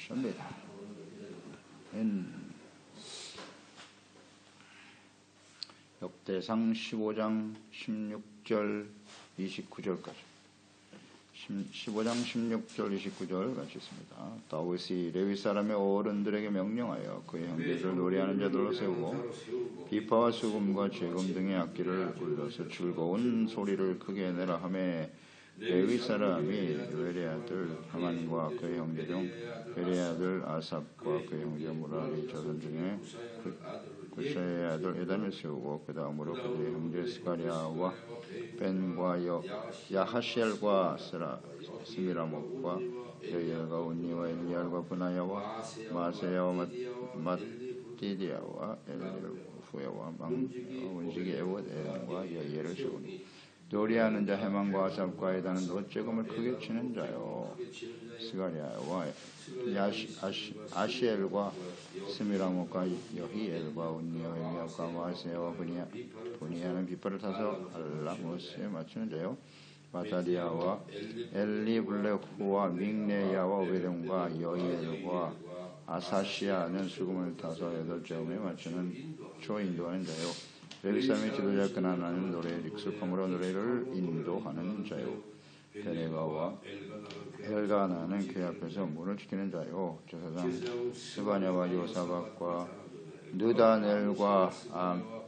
것입니다. 역대상 15장 16절 29절까지 15장 16절 29절 같이 있습니다. 다윗이 레위 사람의 어른들에게 명령하여 그의 형제들을 노래하는 자들로 세우고 비파와 수금과 재금 등의 악기를 불러서 즐거운 소리를 크게 내라 하매 레위 사람이 요엘의 아들 하만과 그의 형제 중 벨의 아들 아삽과 그의 형제 무라리 자손 중에 구사의 아들 에단을 세우고 그 다음으로 그의 형제 스가랴와 벤과 야하시엘과 스미라목과 여이엘과 운니와 엘리알과 브나야와 마세야와 mat디디아와 엘후야와 운식이 에봇과 여이엘을 세우니 노래하는 자 해만과 아삽과 에단은 노재금을 크게 치는 자요 스가랴와 아시엘과 스미라목과 여히엘과 운니와 엘리압과 마세야와 분이야는 빗발을 타서 알라모스에 맞추는 자요 마타디아와 엘리블레후와 믹네야와 오베돔과 여히엘과 아사시아는 수금을 타서 8점에 맞추는 초인도하는 자요 레위 사람의 지도자 그나나는 노래에 익숙함으로 노래를 인도하는 자요 베레가와 엘가나는 그 앞에서 문을 지키는 자요 제사장 스바냐와 요사박과 느다넬과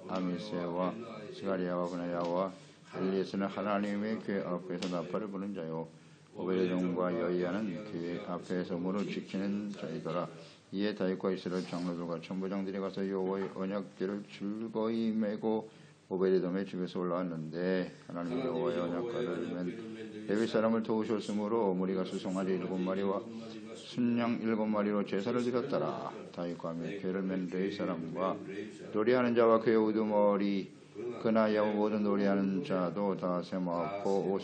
아미세와 스가리아와 브나야와 엘리에스는 하나님의 궤 앞에서 나팔을 부는 자요 오베데돔과 여이야는 그 앞에서 문을 지키는 자이더라. 이에 다윗과 이스라엘 장로들과 천부장들이 가서 여호와의 언약궤를 즐거이 메고 오베데돔의 집에서 올라왔는데 하나님이 여호와의 언약궤를 맨 레위 사람을 도우셨으므로 무리가 수송아지 7마리와 순양 7마리로 제사를 드렸더라. 다윗과 함께 궤를 맨 레위 사람과 노래하는 자와 그의 우두머리 그나야와 모든 노래하는 자도 다 세마포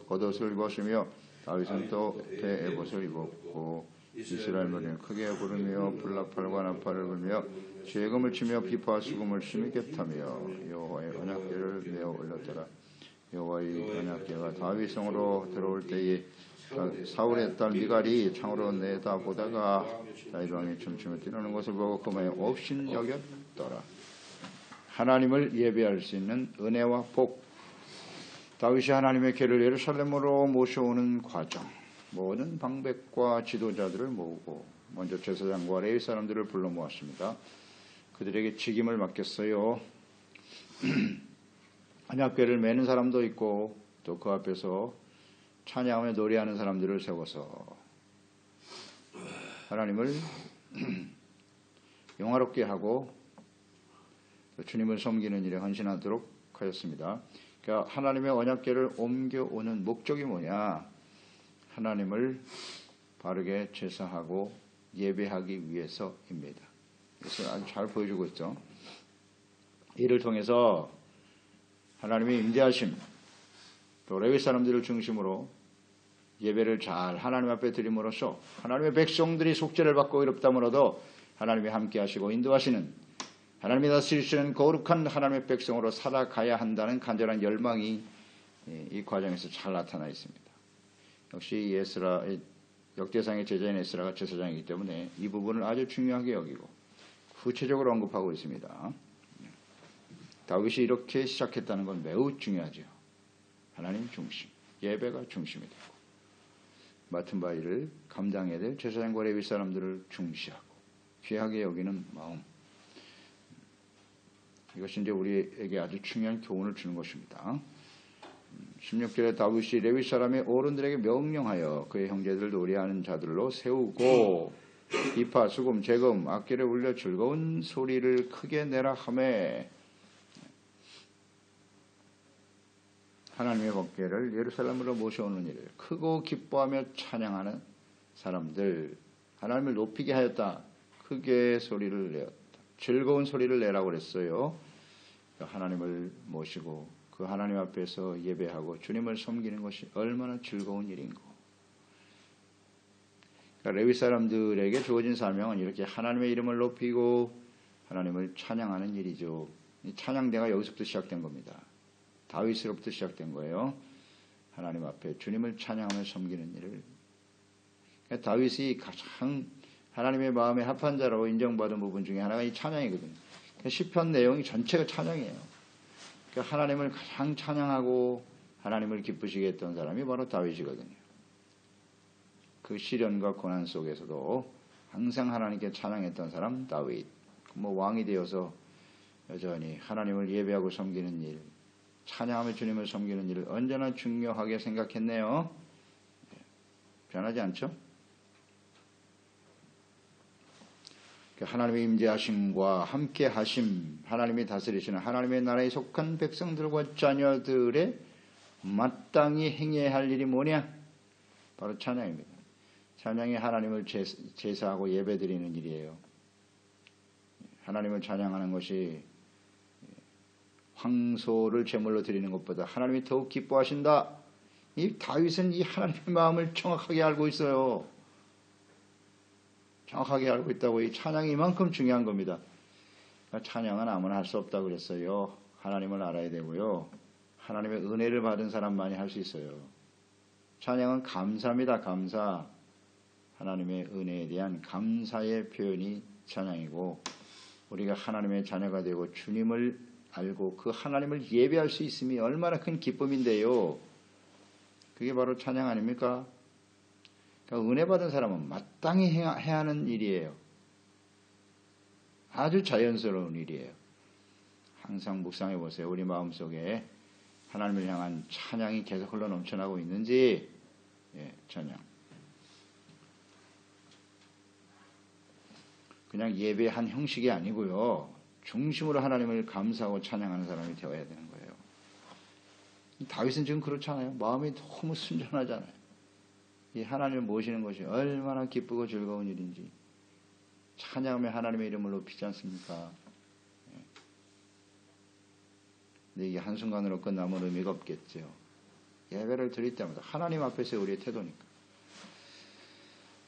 겉옷을 입었으며 다윗은 또 대에봇을 입었고 이스라엘 머리는 크게 부르며 불나팔과 나팔을 불며 재금을 치며 비파와 수금을 심있게 타며 여호와의 언약궤를 메어 올렸더라. 여호와의 언약궤가 다윗성으로 들어올 때에 사울의 딸 미갈이 창으로 내다보다가 다윗 왕이 춤추며 뛰노는 것을 보고 그마에 없인 여겼더라. 하나님을 예배할 수 있는 은혜와 복. 다윗이 하나님의 궤를 예루살렘으로 모셔오는 과정. 모든 방백과 지도자들을 모으고 먼저 제사장과 레위 사람들을 불러 모았습니다. 그들에게 직임을 맡겼어요. 언약궤를 매는 사람도 있고 또 그 앞에서 찬양하며 노래하는 사람들을 세워서 하나님을 영화롭게 하고 주님을 섬기는 일에 헌신하도록 하였습니다. 그러니까 하나님의 언약궤를 옮겨오는 목적이 뭐냐? 하나님을 바르게 제사하고 예배하기 위해서입니다. 그래서 아주 잘 보여주고 있죠. 이를 통해서 하나님의 임재하심, 또 레위 사람들을 중심으로 예배를 잘 하나님 앞에 드림으로써 하나님의 백성들이 속죄를 받고 의롭다므로도 하나님이 함께 하시고 인도하시는 하나님이 다스리시는 거룩한 하나님의 백성으로 살아가야 한다는 간절한 열망이 이 과정에서 잘 나타나 있습니다. 역시 역대상의 제자인 에스라가 제사장이기 때문에 이 부분을 아주 중요하게 여기고 구체적으로 언급하고 있습니다. 다윗이 이렇게 시작했다는 건 매우 중요하죠. 하나님 중심, 예배가 중심이 되고 맡은 바 일을 감당해야 될 제사장과 레위 사람들을 중시하고 귀하게 여기는 마음, 이것이 이제 우리에게 아주 중요한 교훈을 주는 것입니다. 16절에 다윗이 레위 사람의 어른들에게 명령하여 그의 형제들을 노래하는 자들로 세우고 비파, 수금, 재금, 악기를 울려 즐거운 소리를 크게 내라 하매 하나님의 법궤를 예루살렘으로 모셔오는 일을 크고 기뻐하며 찬양하는 사람들, 하나님을 높이게 하였다. 크게 소리를 내었다. 즐거운 소리를 내라고 그랬어요. 하나님을 모시고 그 하나님 앞에서 예배하고 주님을 섬기는 것이 얼마나 즐거운 일인고. 그러니까 레위 사람들에게 주어진 사명은 이렇게 하나님의 이름을 높이고 하나님을 찬양하는 일이죠. 이 찬양대가 여기서부터 시작된 겁니다. 다윗으로부터 시작된 거예요. 하나님 앞에 주님을 찬양하며 섬기는 일을. 그러니까 다윗이 가장 하나님의 마음에 합한 자라고 인정받은 부분 중에 하나가 이 찬양이거든요. 시편 내용이 전체가 찬양이에요. 그러니까 하나님을 가장 찬양하고 하나님을 기쁘시게 했던 사람이 바로 다윗이거든요. 그 시련과 고난 속에서도 항상 하나님께 찬양했던 사람 다윗. 왕이 되어서 여전히 하나님을 예배하고 섬기는 일, 찬양하며 주님을 섬기는 일을 언제나 중요하게 생각했네요. 변하지 않죠? 하나님의 임재하심과 함께하심, 하나님이 다스리시는 하나님의 나라에 속한 백성들과 자녀들의 마땅히 행해야 할 일이 뭐냐? 바로 찬양입니다. 찬양이 하나님을 제사하고 예배드리는 일이에요. 하나님을 찬양하는 것이 황소를 제물로 드리는 것보다 하나님이 더욱 기뻐하신다. 이 다윗은 이 하나님의 마음을 정확하게 알고 있어요. 정확하게 알고 있다고. 이 찬양이 이만큼 중요한 겁니다. 찬양은 아무나 할 수 없다고 그랬어요. 하나님을 알아야 되고요. 하나님의 은혜를 받은 사람만이 할 수 있어요. 찬양은 감사입니다. 감사. 하나님의 은혜에 대한 감사의 표현이 찬양이고, 우리가 하나님의 자녀가 되고 주님을 알고 그 하나님을 예배할 수 있음이 얼마나 큰 기쁨인데요. 그게 바로 찬양 아닙니까? 그러니까 은혜 받은 사람은 마땅히 해야 하는 일이에요. 아주 자연스러운 일이에요. 항상 묵상해 보세요. 우리 마음속에 하나님을 향한 찬양이 계속 흘러 넘쳐나고 있는지. 찬양. 그냥 예배한 형식이 아니고요. 중심으로 하나님을 감사하고 찬양하는 사람이 되어야 되는 거예요. 다윗은 지금 그렇잖아요. 마음이 너무 순전하잖아요. 이 하나님을 모시는 것이 얼마나 기쁘고 즐거운 일인지 찬양하며 하나님의 이름을 높이지 않습니까? 근데 이게 한순간으로 끝나면 의미가 없겠죠. 예배를 드릴 때마다 하나님 앞에서의 우리의 태도니까.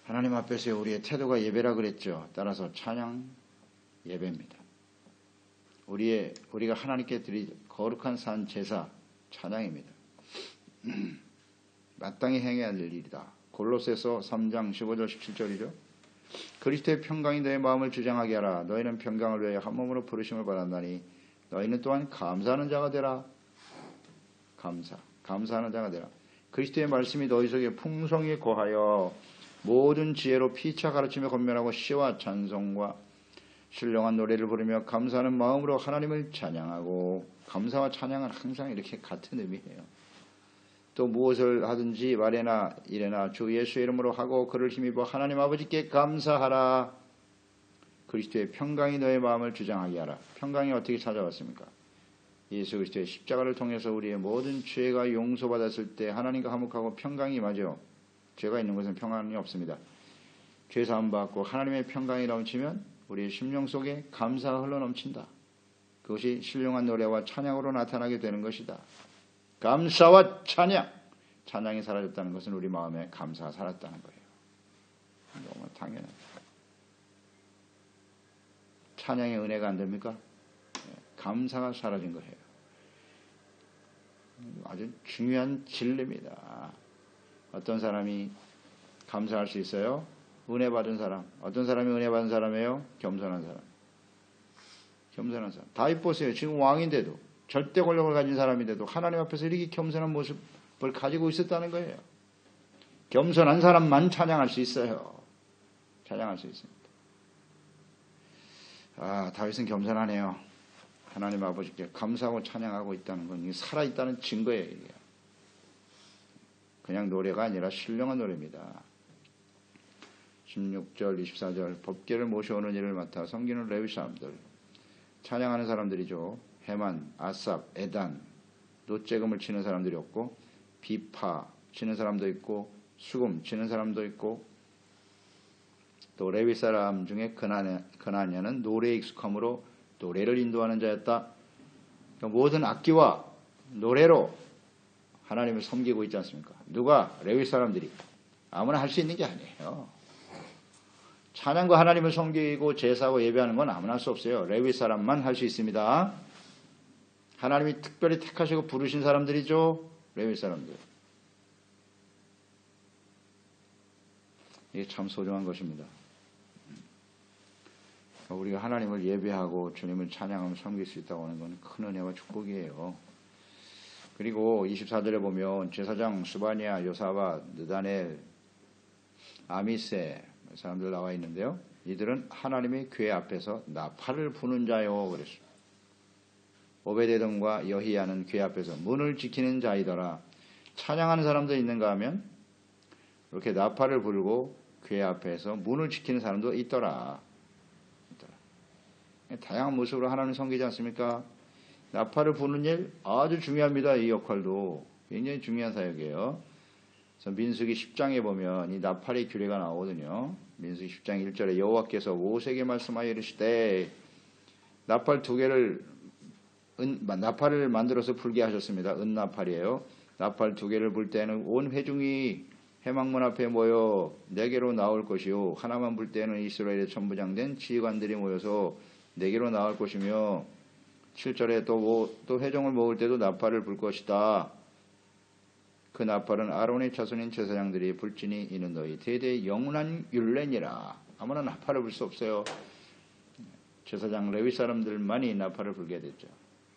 하나님 앞에서의 우리의 태도가 예배라 그랬죠. 따라서 찬양 예배입니다. 우리가 하나님께 드릴 거룩한 산 제사 찬양입니다. 마땅히 행해야 할 일이다. 골로새서 3장 15절 17절이죠. 그리스도의 평강이 너의 마음을 주장하게 하라. 너희는 평강을 위하여 한 몸으로 부르심을 받았나니 너희는 또한 감사하는 자가 되라. 감사하는 자가 되라. 그리스도의 말씀이 너희 속에 풍성히 거하여 모든 지혜로 피차 가르치며 권면하고 시와 찬송과 신령한 노래를 부르며 감사하는 마음으로 하나님을 찬양하고, 감사와 찬양은 항상 이렇게 같은 의미예요. 또 무엇을 하든지 말에나 이래나 주 예수의 이름으로 하고 그를 힘입어 하나님 아버지께 감사하라. 그리스도의 평강이 너의 마음을 주장하게 하라. 평강이 어떻게 찾아왔습니까? 예수 그리스도의 십자가를 통해서 우리의 모든 죄가 용서받았을 때 하나님과 화목하고 평강이 임하죠. 죄가 있는 것은 평안이 없습니다. 죄 사함 받고 하나님의 평강이 넘치면 우리의 심령 속에 감사가 흘러 넘친다. 그것이 신령한 노래와 찬양으로 나타나게 되는 것이다. 감사와 찬양. 찬양이 사라졌다는 것은 우리 마음에 감사가 살았다는 거예요. 너무 당연해요. 찬양의 은혜가 안 됩니까? 감사가 사라진 거예요. 아주 중요한 진리입니다. 어떤 사람이 감사할 수 있어요? 은혜 받은 사람. 어떤 사람이 은혜 받은 사람이에요? 겸손한 사람. 겸손한 사람. 다윗 보세요. 지금 왕인데도, 절대 권력을 가진 사람인데도 하나님 앞에서 이렇게 겸손한 모습을 가지고 있었다는 거예요. 겸손한 사람만 찬양할 수 있어요. 찬양할 수 있습니다. 다윗은 겸손하네요. 하나님 아버지께 감사하고 찬양하고 있다는 건 살아있다는 증거예요. 이게. 그냥 노래가 아니라 신령한 노래입니다. 16절 24절 법궤를 모셔오는 일을 맡아 섬기는 레위 사람들, 찬양하는 사람들이죠. 헤만, 아삽, 에단, 노재금을 치는 사람들이 없고, 비파 치는 사람도 있고, 수금 치는 사람도 있고, 또 레위 사람 중에 그나냐는 노래에 익숙함으로 노래를 인도하는 자였다. 그러니까 모든 악기와 노래로 하나님을 섬기고 있지 않습니까? 누가? 레위 사람들이. 아무나 할 수 있는 게 아니에요. 찬양과 하나님을 섬기고 제사하고 예배하는 건 아무나 할 수 없어요. 레위 사람만 할 수 있습니다. 하나님이 특별히 택하시고 부르신 사람들이죠. 레위 사람들. 이게 참 소중한 것입니다. 우리가 하나님을 예배하고 주님을 찬양하며 섬길 수 있다고 하는 건 큰 은혜와 축복이에요. 그리고 24절에 보면 제사장 수바냐, 요사바, 느다넬, 아미세 사람들 나와 있는데요. 이들은 하나님의 궤 앞에서 나팔을 부는 자요 그랬어요. 오베데돔과 여히야는 궤 앞에서 문을 지키는 자이더라. 찬양하는 사람도 있는가 하면 이렇게 나팔을 불고 궤 앞에서 문을 지키는 사람도 있더라. 다양한 모습으로 하나님 섬기지 않습니까? 나팔을 부는 일 아주 중요합니다. 이 역할도 굉장히 중요한 사역이에요. 그래서 민수기 10장에 보면 이 나팔의 규례가 나오거든요. 민수기 10장 1절에 여호와께서 모세에게 말씀하여 이르시되 나팔 2개를 나팔을 만들어서 불게 하셨습니다. 은나팔이에요. 나팔 2개를 불 때는 온 회중이 회막문 앞에 모여 네개로 나올 것이요 하나만 불 때는 이스라엘의 천부장된 지휘관들이 모여서 네개로 나올 것이며 7절에 또 회중을 모을 때도 나팔을 불 것이다. 그 나팔은 아론의 자손인 제사장들이 불지니 이는 너희 대대의 영원한 율례니라. 아무나 나팔을 불 수 없어요. 제사장 레위 사람들만이 나팔을 불게 됐죠.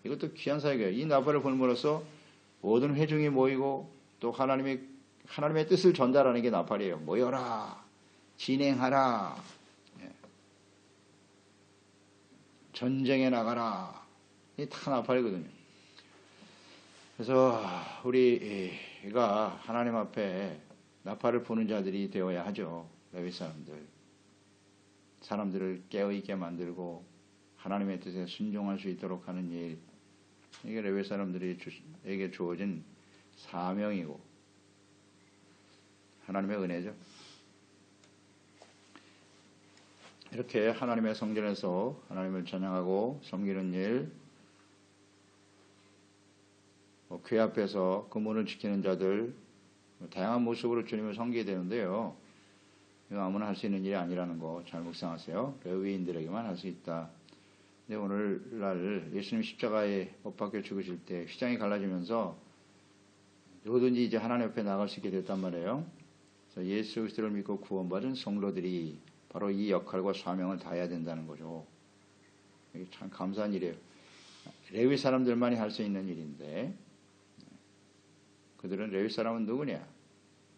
이것도 귀한 사역이에요. 이 나팔을 불므로써 모든 회중이 모이고 또 하나님의 뜻을 전달하는 게 나팔이에요. 모여라, 진행하라, 전쟁에 나가라. 이게 다 나팔이거든요. 그래서 우리가 하나님 앞에 나팔을 부는 자들이 되어야 하죠. 레위 사람들을 깨어있게 만들고 하나님의 뜻에 순종할 수 있도록 하는 일, 이게 레위 사람들에게 주어진 사명이고 하나님의 은혜죠. 이렇게 하나님의 성전에서 하나님을 찬양하고 섬기는 일, 궤 앞에서 그 문을 지키는 자들, 다양한 모습으로 주님을 섬기게 되는데요. 이거 아무나 할 수 있는 일이 아니라는 거 잘 묵상하세요. 레위인들에게만 할 수 있다. 근데 오늘날 예수님 십자가에 못 박혀 죽으실 때 휘장이 갈라지면서 누구든지 이제 하나님 앞에 나갈 수 있게 됐단 말이에요. 그래서 예수 그리스도를 믿고 구원받은 성도들이 바로 이 역할과 사명을 다해야 된다는 거죠. 이게 참 감사한 일이에요. 레위 사람들만이 할 수 있는 일인데 그들은 레위 사람은 누구냐?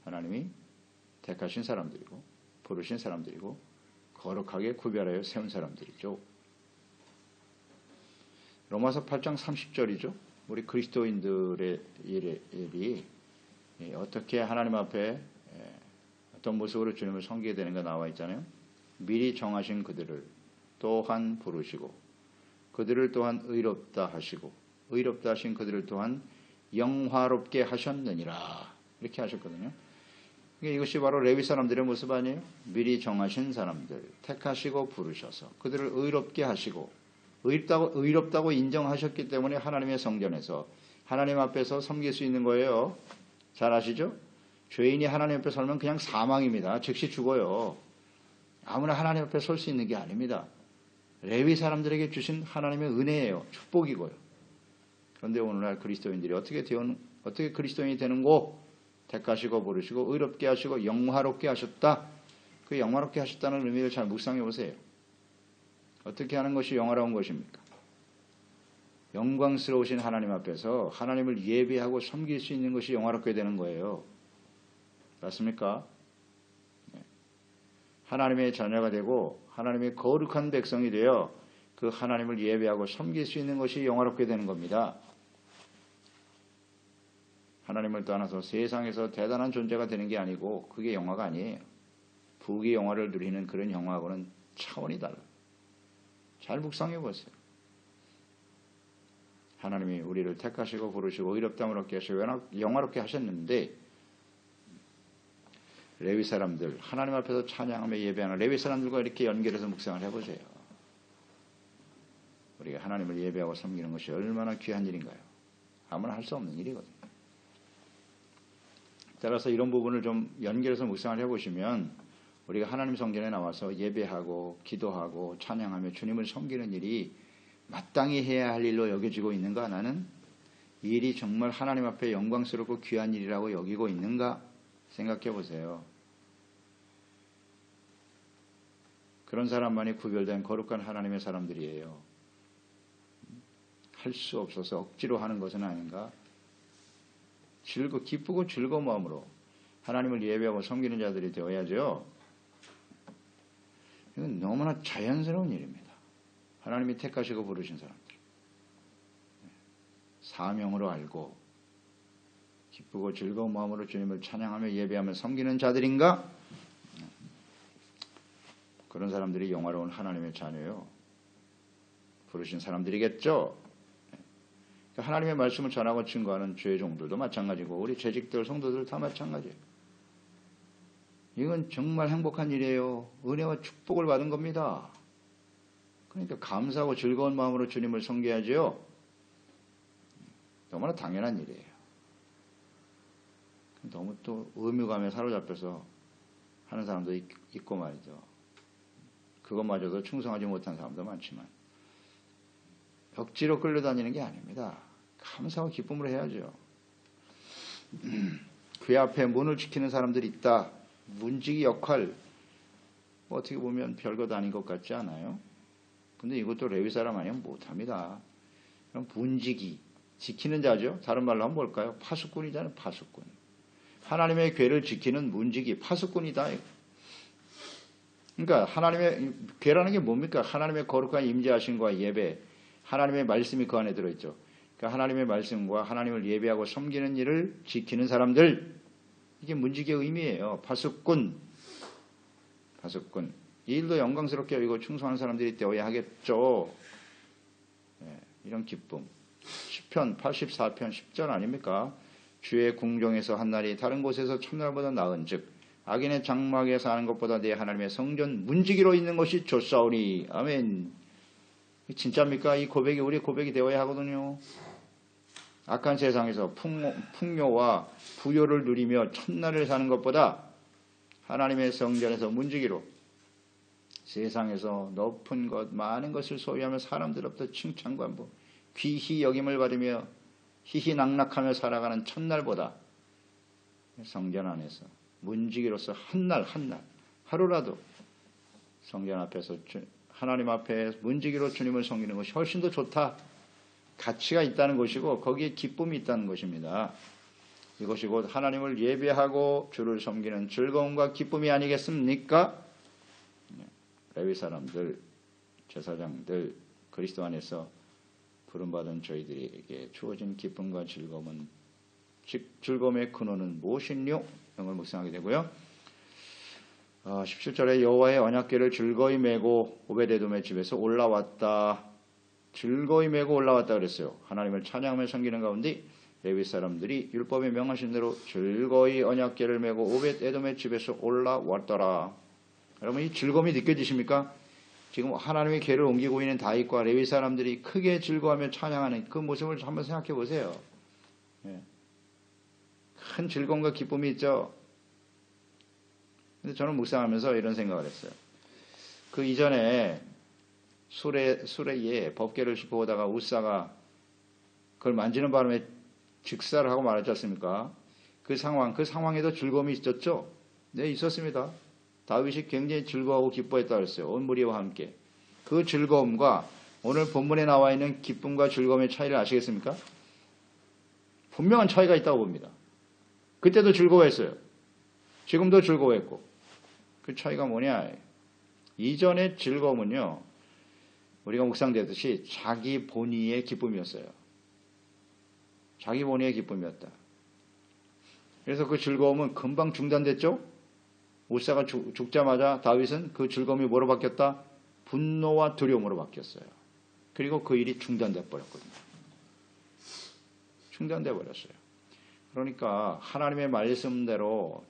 하나님이 택하신 사람들이고 부르신 사람들이고 거룩하게 구별하여 세운 사람들이죠. 로마서 8장 30절이죠. 우리 그리스도인들의 일이 어떻게 하나님 앞에 어떤 모습으로 주님을 섬기게 되는가 나와 있잖아요. 미리 정하신 그들을 또한 부르시고 그들을 또한 의롭다 하시고 의롭다 하신 그들을 또한 영화롭게 하셨느니라. 이렇게 하셨거든요. 이것이 바로 레위 사람들의 모습 아니에요? 미리 정하신 사람들 택하시고 부르셔서 그들을 의롭게 하시고 의롭다고 인정하셨기 때문에 하나님의 성전에서 하나님 앞에서 섬길 수 있는 거예요. 잘 아시죠? 죄인이 하나님 앞에 설면 그냥 사망입니다. 즉시 죽어요. 아무나 하나님 앞에 설 수 있는 게 아닙니다. 레위 사람들에게 주신 하나님의 은혜예요. 축복이고요. 그런데 오늘날 그리스도인들이 어떻게 그리스도인이 되는고? 택하시고 부르시고 의롭게 하시고 영화롭게 하셨다. 그 영화롭게 하셨다는 의미를 잘 묵상해 보세요. 어떻게 하는 것이 영화로운 것입니까? 영광스러우신 하나님 앞에서 하나님을 예배하고 섬길 수 있는 것이 영화롭게 되는 거예요. 맞습니까? 하나님의 자녀가 되고 하나님의 거룩한 백성이 되어 그 하나님을 예배하고 섬길 수 있는 것이 영화롭게 되는 겁니다. 하나님을 떠나서 세상에서 대단한 존재가 되는 게 아니고 그게 영화가 아니에요. 부귀 영화를 누리는 그런 영화하고는 차원이 달라요. 잘 묵상해 보세요. 하나님이 우리를 택하시고 부르시고 의롭다함을 얻게 하시고 영화롭게 하셨는데 레위 사람들 하나님 앞에서 찬양하며 예배하는 레위 사람들과 이렇게 연결해서 묵상을 해보세요. 우리가 하나님을 예배하고 섬기는 것이 얼마나 귀한 일인가요? 아무나 할 수 없는 일이거든요. 따라서 이런 부분을 좀 연결해서 묵상을 해보시면 우리가 하나님 성전에 나와서 예배하고 기도하고 찬양하며 주님을 섬기는 일이 마땅히 해야 할 일로 여겨지고 있는가? 나는 이 일이 정말 하나님 앞에 영광스럽고 귀한 일이라고 여기고 있는가? 생각해 보세요. 그런 사람만이 구별된 거룩한 하나님의 사람들이에요. 할 수 없어서 억지로 하는 것은 아닌가? 기쁘고 즐거운 마음으로 하나님을 예배하고 섬기는 자들이 되어야죠. 이건 너무나 자연스러운 일입니다. 하나님이 택하시고 부르신 사람들. 사명으로 알고 기쁘고 즐거운 마음으로 주님을 찬양하며 예배하며 섬기는 자들인가? 그런 사람들이 영화로운 하나님의 자녀요. 부르신 사람들이겠죠. 하나님의 말씀을 전하고 증거하는 죄 종들도 마찬가지고 우리 재직들, 성도들 다 마찬가지예요. 이건 정말 행복한 일이에요. 은혜와 축복을 받은 겁니다. 그러니까 감사하고 즐거운 마음으로 주님을 섬겨야죠. 너무나 당연한 일이에요. 너무 또 의무감에 사로잡혀서 하는 사람도 있고 말이죠. 그것마저도 충성하지 못한 사람도 많지만 억지로 끌려다니는 게 아닙니다. 감사하고 기쁨으로 해야죠. 그 앞에 문을 지키는 사람들이 있다. 문지기 역할, 어떻게 보면 별것 아닌 것 같지 않아요? 근데 이것도 레위 사람 아니면 못합니다. 그럼 문지기, 지키는 자죠. 다른 말로 하면 뭘까요? 파수꾼이잖아요. 파수꾼. 하나님의 궤를 지키는 문지기, 파수꾼이다. 그러니까 하나님의 궤라는 게 뭡니까? 하나님의 거룩한 임재하심과 예배, 하나님의 말씀이 그 안에 들어있죠. 그러니까 하나님의 말씀과 하나님을 예배하고 섬기는 일을 지키는 사람들, 이게 문지기의 의미예요. 파수꾼. 이 일도 영광스럽게 여기고 충성하는 사람들이 되어야 하겠죠. 이런 기쁨. 시편 84편 10절 아닙니까? 주의 궁정에서 한 날이 다른 곳에서 첫날보다 나은 즉 악인의 장막에 사는 것보다 내 하나님의 성전 문지기로 있는 것이 좋사오니. 아멘. 진짜입니까? 이 고백이 우리 고백이 되어야 하거든요. 악한 세상에서 풍요와 부요를 누리며 첫날을 사는 것보다 하나님의 성전에서 문지기로 세상에서 높은 것 많은 것을 소유하며 사람들로부터 칭찬과 귀히 여김을 받으며 희희낙낙하며 살아가는 첫날보다 성전 안에서 문지기로서 한날 하루라도 성전 앞에서 하나님 앞에 문지기로 주님을 섬기는 것이 훨씬 더 좋다. 가치가 있다는 것이고 거기에 기쁨이 있다는 것입니다. 이것이 곧 하나님을 예배하고 주를 섬기는 즐거움과 기쁨이 아니겠습니까? 레위 사람들, 제사장들, 그리스도 안에서 부름받은 저희들에게 주어진 기쁨과 즐거움은 즉 즐거움의 근원은 무엇이뇨? 이런 걸 묵상하게 되고요. 17절에 여호와의 언약궤를 즐거이 메고 오베데돔의 집에서 올라왔다. 즐거이 메고 올라왔다 그랬어요. 하나님을 찬양하며 섬기는 가운데 레위 사람들이 율법에 명하신 대로 즐거이 언약궤를 메고 오베데돔의 집에서 올라왔더라. 여러분 이 즐거움이 느껴지십니까? 지금 하나님의 궤를 옮기고 있는 다윗과 레위 사람들이 크게 즐거워하며 찬양하는 그 모습을 한번 생각해 보세요. 큰 즐거움과 기쁨이 있죠. 근데 저는 묵상하면서 이런 생각을 했어요. 그 이전에 수레에 법궤를 싣고 오다가 우사가 그걸 만지는 바람에 즉사를 하고 말았지 않습니까? 그 상황에도 즐거움이 있었죠? 네, 있었습니다. 다윗이 굉장히 즐거워하고 기뻐했다고 그랬어요. 온 무리와 함께. 그 즐거움과 오늘 본문에 나와 있는 기쁨과 즐거움의 차이를 아시겠습니까? 분명한 차이가 있다고 봅니다. 그때도 즐거워했어요. 지금도 즐거워했고. 그 차이가 뭐냐? 이전의 즐거움은요, 우리가 묵상되듯이 자기 본의의 기쁨이었어요. 자기 본의의 기쁨이었다. 그래서 그 즐거움은 금방 중단됐죠? 우사가 죽자마자 다윗은 그 즐거움이 뭐로 바뀌었다? 분노와 두려움으로 바뀌었어요. 그리고 그 일이 중단돼 버렸거든요. 중단돼 버렸어요. 그러니까 하나님의 말씀대로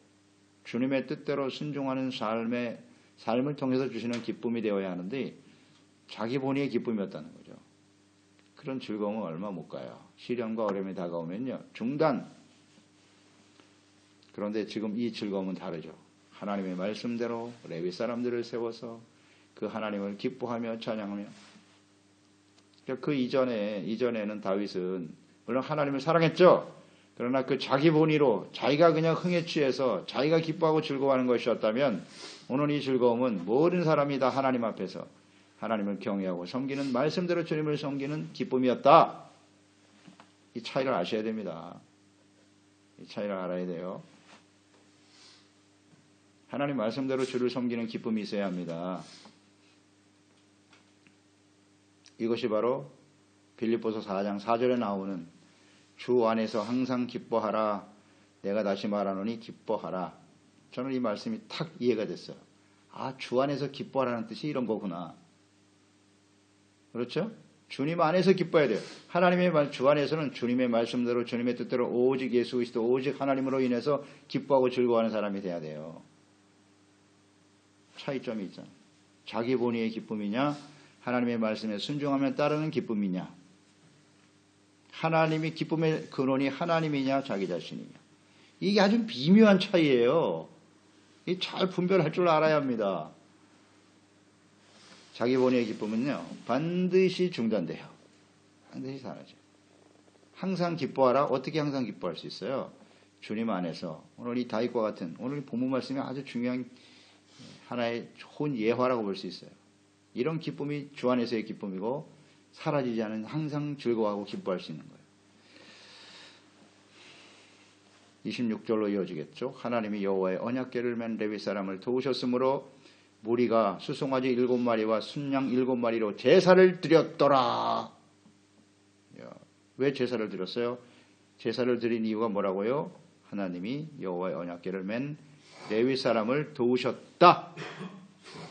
주님의 뜻대로 순종하는 삶을 통해서 주시는 기쁨이 되어야 하는데 자기 본의의 기쁨이었다는 거죠. 그런 즐거움은 얼마 못 가요. 시련과 어려움이 다가오면요. 중단. 그런데 지금 이 즐거움은 다르죠. 하나님의 말씀대로 레위 사람들을 세워서 그 하나님을 기뻐하며 찬양하며 그 이전에는 다윗은 물론 하나님을 사랑했죠. 그러나 그 자기 본의로 자기가 그냥 흥에 취해서 자기가 기뻐하고 즐거워하는 것이었다면 오늘 이 즐거움은 모든 사람이 다 하나님 앞에서 하나님을 경외하고 섬기는 말씀대로 주님을 섬기는 기쁨이었다. 이 차이를 아셔야 됩니다. 이 차이를 알아야 돼요. 하나님 말씀대로 주를 섬기는 기쁨이 있어야 합니다. 이것이 바로 빌립보서 4장 4절에 나오는 주 안에서 항상 기뻐하라. 내가 다시 말하노니 기뻐하라. 저는 이 말씀이 탁 이해가 됐어요. 아, 주 안에서 기뻐하라는 뜻이 이런 거구나. 그렇죠? 주님 안에서 기뻐해야 돼요. 하나님의 주 안에서는 주님의 말씀대로 주님의 뜻대로 오직 예수 그리스도 오직 하나님으로 인해서 기뻐하고 즐거워하는 사람이 돼야 돼요. 차이점이 있잖아요. 자기 본의의 기쁨이냐 하나님의 말씀에 순종하며 따르는 기쁨이냐. 하나님이 기쁨의 근원이 하나님이냐 자기 자신이냐. 이게 아주 미묘한 차이예요. 잘 분별할 줄 알아야 합니다. 자기 본의의 기쁨은요 반드시 중단돼요. 반드시 사라져요. 항상 기뻐하라. 어떻게 항상 기뻐할 수 있어요? 주님 안에서. 오늘 이 다윗과 같은 오늘 본문 말씀이 아주 중요한 하나의 좋은 예화라고 볼 수 있어요. 이런 기쁨이 주 안에서의 기쁨이고 사라지지 않은 항상 즐거워하고 기뻐할 수 있는 거예요. 26절로 이어지겠죠. 하나님이 여호와의 언약궤를 맨 레위 사람을 도우셨으므로 무리가 수송아지 7마리와 순양 7마리로 제사를 드렸더라. 왜 제사를 드렸어요? 제사를 드린 이유가 뭐라고요? 하나님이 여호와의 언약궤를 맨 레위 사람을 도우셨다.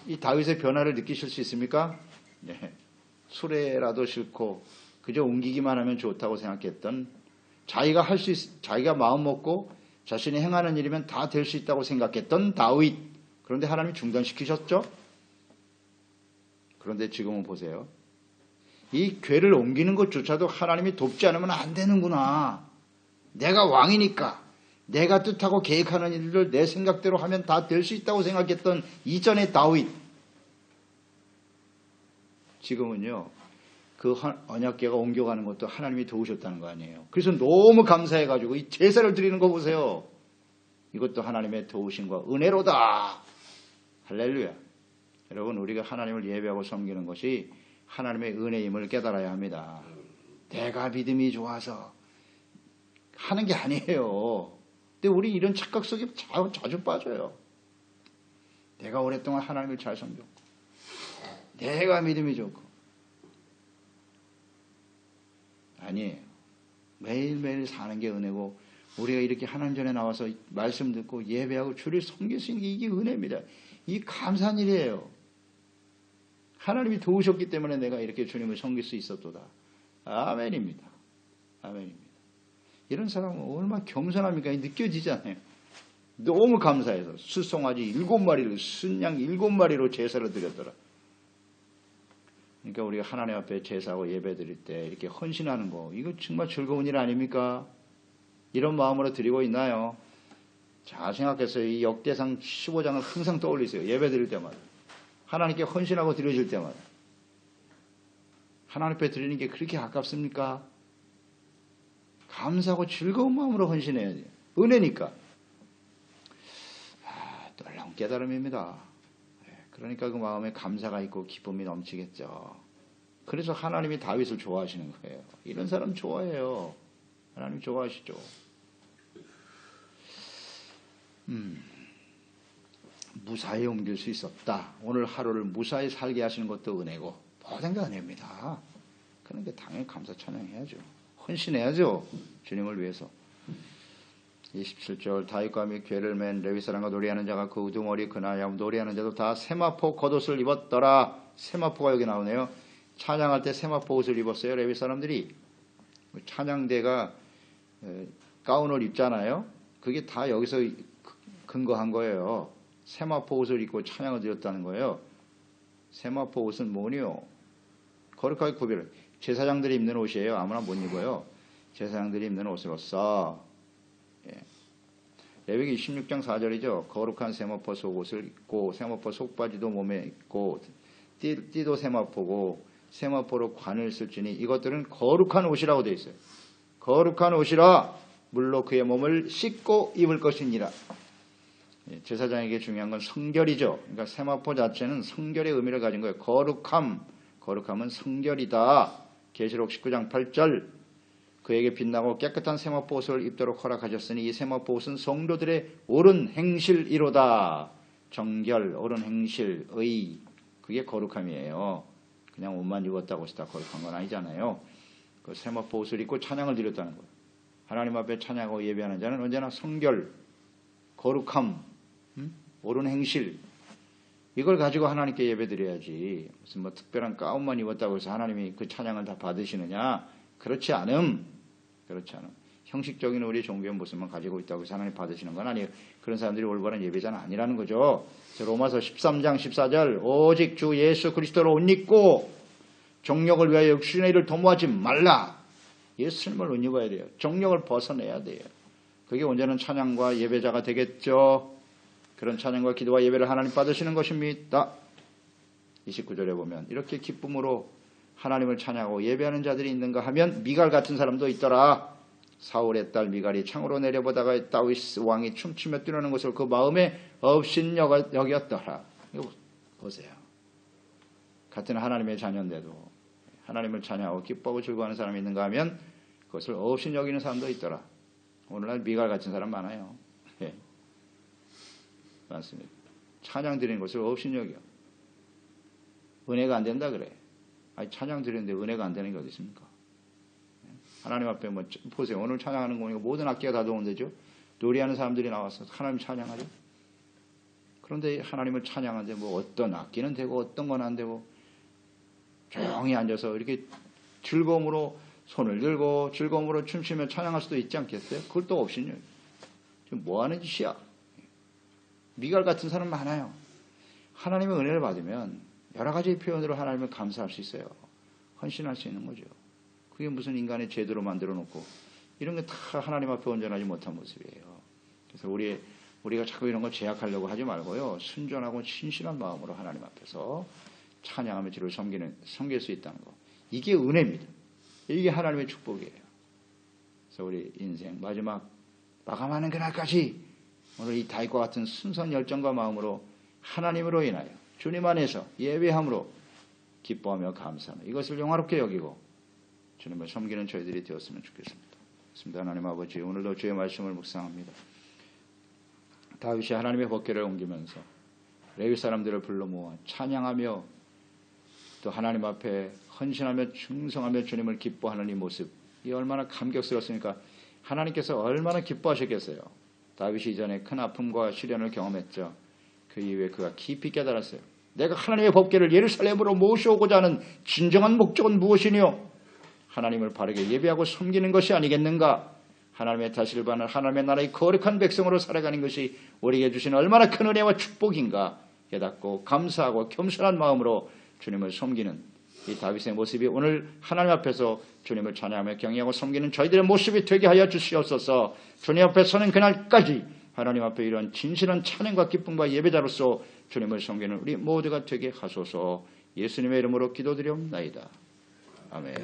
이 다윗의 변화를 느끼실 수 있습니까? 네. 수레라도 싫고 그저 옮기기만 하면 좋다고 생각했던 자기가 마음 먹고 자신이 행하는 일이면 다 될 수 있다고 생각했던 다윗. 그런데 하나님이 중단시키셨죠? 그런데 지금은 보세요. 이 궤를 옮기는 것조차도 하나님이 돕지 않으면 안 되는구나. 내가 왕이니까 내가 뜻하고 계획하는 일을 내 생각대로 하면 다 될 수 있다고 생각했던 이전의 다윗. 지금은요. 그 언약궤가 옮겨가는 것도 하나님이 도우셨다는 거 아니에요. 그래서 너무 감사해가지고 이 제사를 드리는 거 보세요. 이것도 하나님의 도우심과 은혜로다. 할렐루야. 여러분 우리가 하나님을 예배하고 섬기는 것이 하나님의 은혜임을 깨달아야 합니다. 내가 믿음이 좋아서 하는 게 아니에요. 근데 우리 이런 착각 속에 자주 빠져요. 내가 오랫동안 하나님을 잘 섬겼고 내가 믿음이 좋고 아니에요. 매일매일 사는 게 은혜고 우리가 이렇게 하나님 전에 나와서 말씀 듣고 예배하고 주를 섬길 수 있는 게 이게 은혜입니다. 이 감사한 일이에요. 하나님이 도우셨기 때문에 내가 이렇게 주님을 섬길 수 있었도다. 아멘입니다. 아멘입니다. 이런 사람은 얼마나 겸손합니까? 느껴지잖아요. 너무 감사해서 수송아지 7마리를 순양 7마리로 제사를 드렸더라. 그러니까 우리가 하나님 앞에 제사하고 예배 드릴 때 이렇게 헌신하는 거 이거 정말 즐거운 일 아닙니까? 이런 마음으로 드리고 있나요? 자, 생각해서 이 역대상 15장을 항상 떠올리세요. 예배 드릴 때마다. 하나님께 헌신하고 드려질 때마다. 하나님 앞에 드리는 게 그렇게 아깝습니까? 감사하고 즐거운 마음으로 헌신해야 돼요. 은혜니까. 놀라운 깨달음입니다. 그러니까 그 마음에 감사가 있고 기쁨이 넘치겠죠. 그래서 하나님이 다윗을 좋아하시는 거예요. 이런 사람 좋아해요. 하나님 좋아하시죠. 무사히 옮길 수 있었다. 오늘 하루를 무사히 살게 하시는 것도 은혜고 모든 게 은혜입니다. 그러니까 당연히 감사 찬양해야죠. 헌신해야죠. 주님을 위해서. 27절 다윗과 및 궤를 맨 레위 사람과 노래하는 자가 그 우두머리 그나야 노래하는 자도 다 세마포 겉옷을 입었더라. 세마포가 여기 나오네요. 찬양할 때 세마포 옷을 입었어요. 레위 사람들이. 찬양대가 가운을 입잖아요. 그게 다 여기서 근거한 거예요. 세마포 옷을 입고 찬양을 드렸다는 거예요. 세마포 옷은 뭐니요? 거룩하게 구별해. 제사장들이 입는 옷이에요. 아무나 못 입어요. 제사장들이 입는 옷으로서 레위기 16장 4절이죠. 거룩한 세마포 속옷을 입고 세마포 속바지도 몸에 입고 띠도 세마포고 세마포로 관을 쓸지니 이것들은 거룩한 옷이라고 되어 있어요. 거룩한 옷이라 물로 그의 몸을 씻고 입을 것이니라. 제사장에게 중요한 건 성결이죠. 그러니까 세마포 자체는 성결의 의미를 가진 거예요. 거룩함은 성결이다. 계시록 19장 8절 그에게 빛나고 깨끗한 세마포 옷을 입도록 허락하셨으니 이 세마포 옷은 성도들의 옳은 행실이로다. 정결, 옳은 행실, 의, 그게 거룩함이에요. 그냥 옷만 입었다고 해서 다 거룩한 건 아니잖아요. 그 세마포 옷을 입고 찬양을 드렸다는 거예요. 하나님 앞에 찬양하고 예배하는 자는 언제나 성결, 거룩함, 옳은 행실, 이걸 가지고 하나님께 예배드려야지. 무슨 뭐 특별한 가운만 입었다고 해서 하나님이 그 찬양을 다 받으시느냐? 그렇지 않음. 형식적인 우리 종교의 모습만 가지고 있다고 해서 하나님 받으시는 건 아니에요. 그런 사람들이 올바른 예배자는 아니라는 거죠. 로마서 13장 14절 오직 주 예수 그리스도로 옷 입고 정욕을 위하여 육신의 일을 도모하지 말라. 예수님을 옷 입어야 돼요. 정욕을 벗어내야 돼요. 그게 언제는 찬양과 예배자가 되겠죠. 그런 찬양과 기도와 예배를 하나님 받으시는 것입니다. 29절에 보면 이렇게 기쁨으로 하나님을 찬양하고 예배하는 자들이 있는가 하면 미갈 같은 사람도 있더라. 사울의 딸 미갈이 창으로 내려보다가 다윗 왕이 춤추며 뛰노는 것을 그 마음에 없인 여겼더라. 이거 보세요. 같은 하나님의 자녀인데도 하나님을 찬양하고 기뻐하고 즐거워하는 사람이 있는가 하면 그것을 없인 여기는 사람도 있더라. 오늘날 미갈 같은 사람 많아요. 예. 많습니다. 찬양 드리는 것을 없인 여겨. 은혜가 안 된다 그래. 아니 찬양 드리는데 은혜가 안 되는 게 어디 있습니까? 하나님 앞에 뭐 보세요. 오늘 찬양하는 거 보니까 모든 악기가 다 동원되죠. 노래하는 사람들이 나와서 하나님 찬양하죠. 그런데 하나님을 찬양하는데 뭐 어떤 악기는 되고 어떤 건 안 되고 조용히 앉아서 이렇게 즐거움으로 손을 들고 즐거움으로 춤추며 찬양할 수도 있지 않겠어요? 그걸 또 없이요. 지금 뭐 하는 짓이야? 미갈 같은 사람 많아요. 하나님의 은혜를 받으면 여러 가지 표현으로 하나님을 감사할 수 있어요. 헌신할 수 있는 거죠. 그게 무슨 인간의 제도로 만들어 놓고 이런 게 다 하나님 앞에 온전하지 못한 모습이에요. 그래서 우리가 자꾸 이런 걸 제약하려고 하지 말고요. 순전하고 신실한 마음으로 하나님 앞에서 찬양하며 주를 섬길 수 있다는 거. 이게 은혜입니다. 이게 하나님의 축복이에요. 그래서 우리 인생 마지막 마감하는 그날까지 오늘 이 다윗과 같은 순수한 열정과 마음으로 하나님으로 인하여 주님 안에서 예배함으로 기뻐하며 감사하며 이것을 영화롭게 여기고 주님을 섬기는 저희들이 되었으면 좋겠습니다. 하나님 아버지, 오늘도 주의 말씀을 묵상합니다. 다윗이 하나님의 법궤를 옮기면서 레위 사람들을 불러 모아 찬양하며 또 하나님 앞에 헌신하며 충성하며 주님을 기뻐하는 이 모습, 이 얼마나 감격스럽습니까? 하나님께서 얼마나 기뻐하셨겠어요. 다윗이 이전에 큰 아픔과 시련을 경험했죠. 그 이후에 그가 깊이 깨달았어요. 내가 하나님의 법궤를 예루살렘으로 모셔오고자 하는 진정한 목적은 무엇이뇨? 하나님을 바르게 예배하고 섬기는 것이 아니겠는가? 하나님의 다시를 받는 하나님의 나라의 거룩한 백성으로 살아가는 것이 우리에게 주신 얼마나 큰 은혜와 축복인가 깨닫고 감사하고 겸손한 마음으로 주님을 섬기는 이 다윗의 모습이 오늘 하나님 앞에서 주님을 찬양하며 경외하고 섬기는 저희들의 모습이 되게 하여 주시옵소서. 주님 앞에 서는 그날까지 하나님 앞에 이런 진실한 찬양과 기쁨과 예배자로서 주님을 섬기는 우리 모두가 되게 하소서. 예수님의 이름으로 기도드리옵나이다. 아멘.